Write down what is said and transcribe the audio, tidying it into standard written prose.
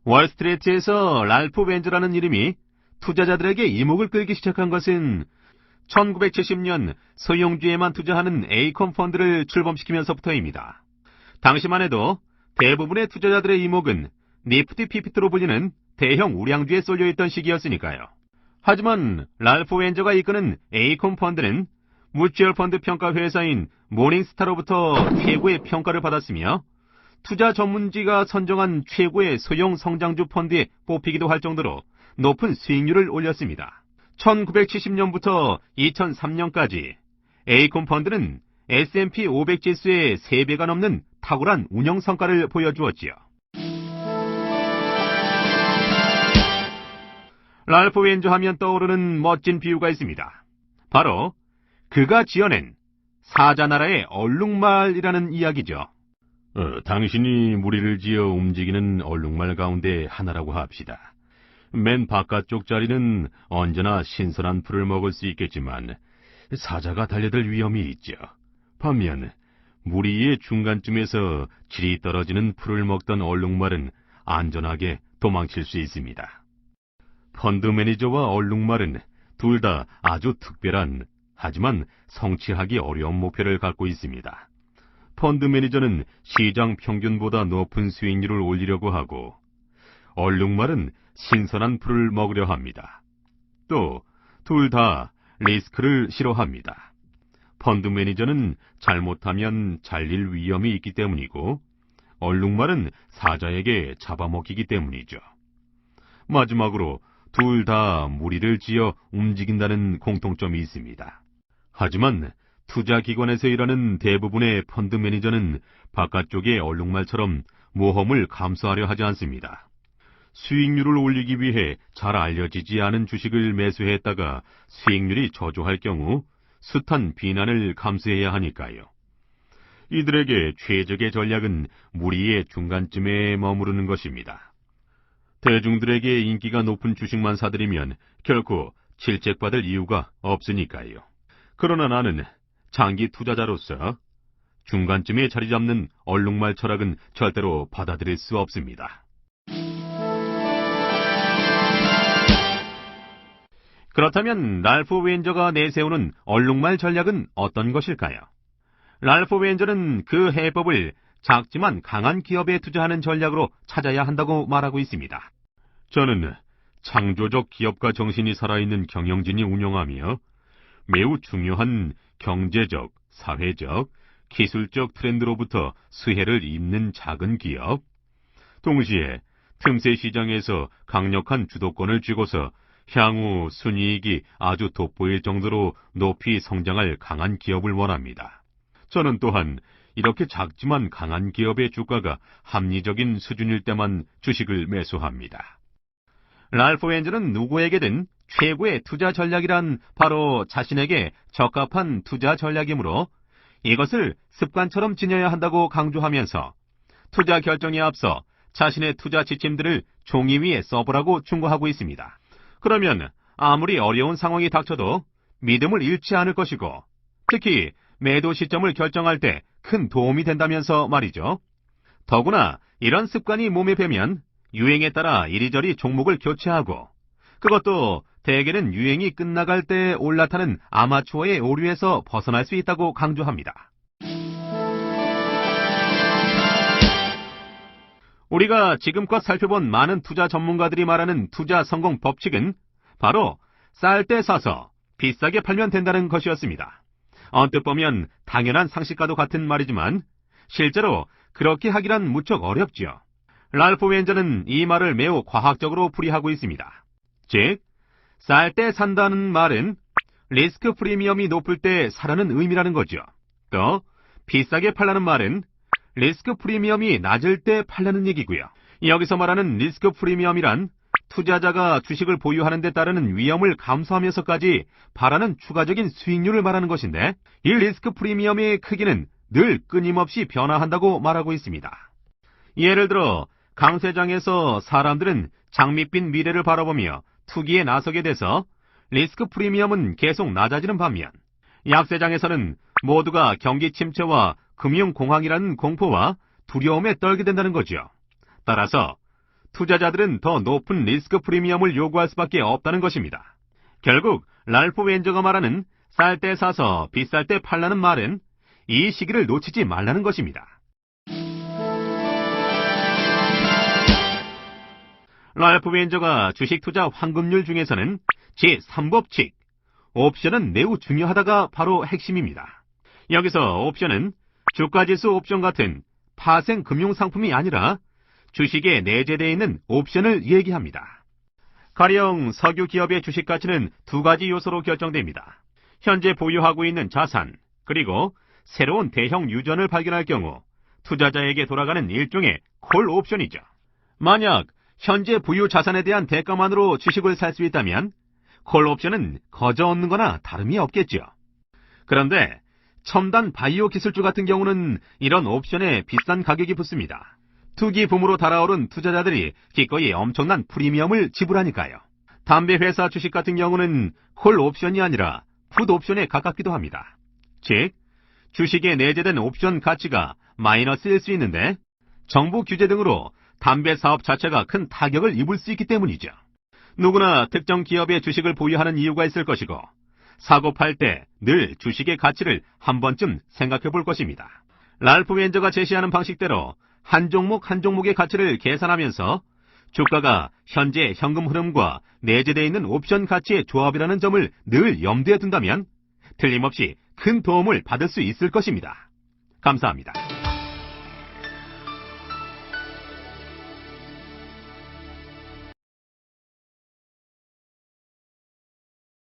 월스트리트에서 랄프 웬저라는 이름이 투자자들에게 이목을 끌기 시작한 것은 1970년 소형주에만 투자하는 에이콘 펀드를 출범시키면서부터입니다. 당시만 해도 대부분의 투자자들의 이목은 니프티 피프티로 불리는 대형 우량주에 쏠려있던 시기였으니까요. 하지만 랄프 웬저가 이끄는 에이콘 펀드는 뮤추얼 펀드 평가 회사인 모닝스타로부터 최고의 평가를 받았으며 투자 전문지가 선정한 최고의 소형 성장주 펀드에 뽑히기도 할 정도로 높은 수익률을 올렸습니다. 1970년부터 2003년까지 에이콘 펀드는 S&P 500 지수의 3배가 넘는 탁월한 운영 성과를 보여주었지요. 랄프 웬저 하면 떠오르는 멋진 비유가 있습니다. 바로 그가 지어낸 사자나라의 얼룩말이라는 이야기죠. 당신이 무리를 지어 움직이는 얼룩말 가운데 하나라고 합시다. 맨 바깥쪽 자리는 언제나 신선한 풀을 먹을 수 있겠지만 사자가 달려들 위험이 있죠. 반면 무리의 중간쯤에서 질이 떨어지는 풀을 먹던 얼룩말은 안전하게 도망칠 수 있습니다. 펀드 매니저와 얼룩말은 둘 다 아주 특별한, 하지만 성취하기 어려운 목표를 갖고 있습니다. 펀드 매니저는 시장 평균보다 높은 수익률을 올리려고 하고, 얼룩말은 신선한 풀을 먹으려 합니다. 또 둘 다 리스크를 싫어합니다. 펀드 매니저는 잘못하면 잘릴 위험이 있기 때문이고, 얼룩말은 사자에게 잡아먹히기 때문이죠. 마지막으로 둘 다 무리를 지어 움직인다는 공통점이 있습니다. 하지만 투자기관에서 일하는 대부분의 펀드 매니저는 바깥쪽의 얼룩말처럼 모험을 감수하려 하지 않습니다. 수익률을 올리기 위해 잘 알려지지 않은 주식을 매수했다가 수익률이 저조할 경우 숱한 비난을 감수해야 하니까요. 이들에게 최적의 전략은 무리의 중간쯤에 머무르는 것입니다. 대중들에게 인기가 높은 주식만 사들이면 결코 질책받을 이유가 없으니까요. 그러나 나는 장기 투자자로서 중간쯤에 자리 잡는 얼룩말 철학은 절대로 받아들일 수 없습니다. 그렇다면 랄프 웬저가 내세우는 얼룩말 전략은 어떤 것일까요? 랄프 웬저는 그 해법을 작지만 강한 기업에 투자하는 전략으로 찾아야 한다고 말하고 있습니다. 저는 창조적 기업가 정신이 살아있는 경영진이 운영하며 매우 중요한 경제적, 사회적, 기술적 트렌드로부터 수혜를 입는 작은 기업, 동시에 틈새 시장에서 강력한 주도권을 쥐고서 향후 순이익이 아주 돋보일 정도로 높이 성장할 강한 기업을 원합니다. 저는 또한 이렇게 작지만 강한 기업의 주가가 합리적인 수준일 때만 주식을 매수합니다. 랄프 웬저는 누구에게든 최고의 투자 전략이란 바로 자신에게 적합한 투자 전략이므로 이것을 습관처럼 지녀야 한다고 강조하면서 투자 결정에 앞서 자신의 투자 지침들을 종이 위에 써보라고 충고하고 있습니다. 그러면 아무리 어려운 상황이 닥쳐도 믿음을 잃지 않을 것이고, 특히 매도 시점을 결정할 때 큰 도움이 된다면서 말이죠. 더구나 이런 습관이 몸에 배면 유행에 따라 이리저리 종목을 교체하고, 그것도 대개는 유행이 끝나갈 때 올라타는 아마추어의 오류에서 벗어날 수 있다고 강조합니다. 우리가 지금껏 살펴본 많은 투자 전문가들이 말하는 투자 성공 법칙은 바로 쌀 때 사서 비싸게 팔면 된다는 것이었습니다. 언뜻 보면 당연한 상식과도 같은 말이지만 실제로 그렇게 하기란 무척 어렵지요. 랄프 웬저는 이 말을 매우 과학적으로 풀이하고 있습니다. 즉, 쌀 때 산다는 말은 리스크 프리미엄이 높을 때 사라는 의미라는 거죠. 또 비싸게 팔라는 말은 리스크 프리미엄이 낮을 때 팔라는 얘기고요. 여기서 말하는 리스크 프리미엄이란 투자자가 주식을 보유하는 데 따르는 위험을 감수하면서까지 바라는 추가적인 수익률을 말하는 것인데, 이 리스크 프리미엄의 크기는 늘 끊임없이 변화한다고 말하고 있습니다. 예를 들어 강세장에서 사람들은 장밋빛 미래를 바라보며 투기에 나서게 돼서 리스크 프리미엄은 계속 낮아지는 반면, 약세장에서는 모두가 경기 침체와 금융공황이라는 공포와 두려움에 떨게 된다는 거죠. 따라서 투자자들은 더 높은 리스크 프리미엄을 요구할 수밖에 없다는 것입니다. 결국 랄프 웬저가 말하는 쌀 때 사서 비쌀 때 팔라는 말은 이 시기를 놓치지 말라는 것입니다. 랄프 웬저가 주식 투자 황금률 중에서는 제3법칙, 옵션은 매우 중요하다가 바로 핵심입니다. 여기서 옵션은 주가지수 옵션 같은 파생 금융상품이 아니라 주식에 내재되어 있는 옵션을 얘기합니다. 가령 석유 기업의 주식 가치는 두 가지 요소로 결정됩니다. 현재 보유하고 있는 자산, 그리고 새로운 대형 유전을 발견할 경우 투자자에게 돌아가는 일종의 콜 옵션이죠. 만약 현재 보유 자산에 대한 대가만으로 주식을 살 수 있다면 콜 옵션은 거저 얻는 거나 다름이 없겠죠. 그런데 첨단 바이오 기술주 같은 경우는 이런 옵션에 비싼 가격이 붙습니다. 투기 붐으로 달아오른 투자자들이 기꺼이 엄청난 프리미엄을 지불하니까요. 담배 회사 주식 같은 경우는 콜 옵션이 아니라 풋 옵션에 가깝기도 합니다. 즉, 주식에 내재된 옵션 가치가 마이너스일 수 있는데 정부 규제 등으로 담배 사업 자체가 큰 타격을 입을 수 있기 때문이죠. 누구나 특정 기업의 주식을 보유하는 이유가 있을 것이고 사고 팔 때 늘 주식의 가치를 한 번쯤 생각해 볼 것입니다. 랄프 웬저가 제시하는 방식대로 한 종목 한 종목의 가치를 계산하면서 주가가 현재 현금 흐름과 내재되어 있는 옵션 가치의 조합이라는 점을 늘 염두에 둔다면 틀림없이 큰 도움을 받을 수 있을 것입니다. 감사합니다.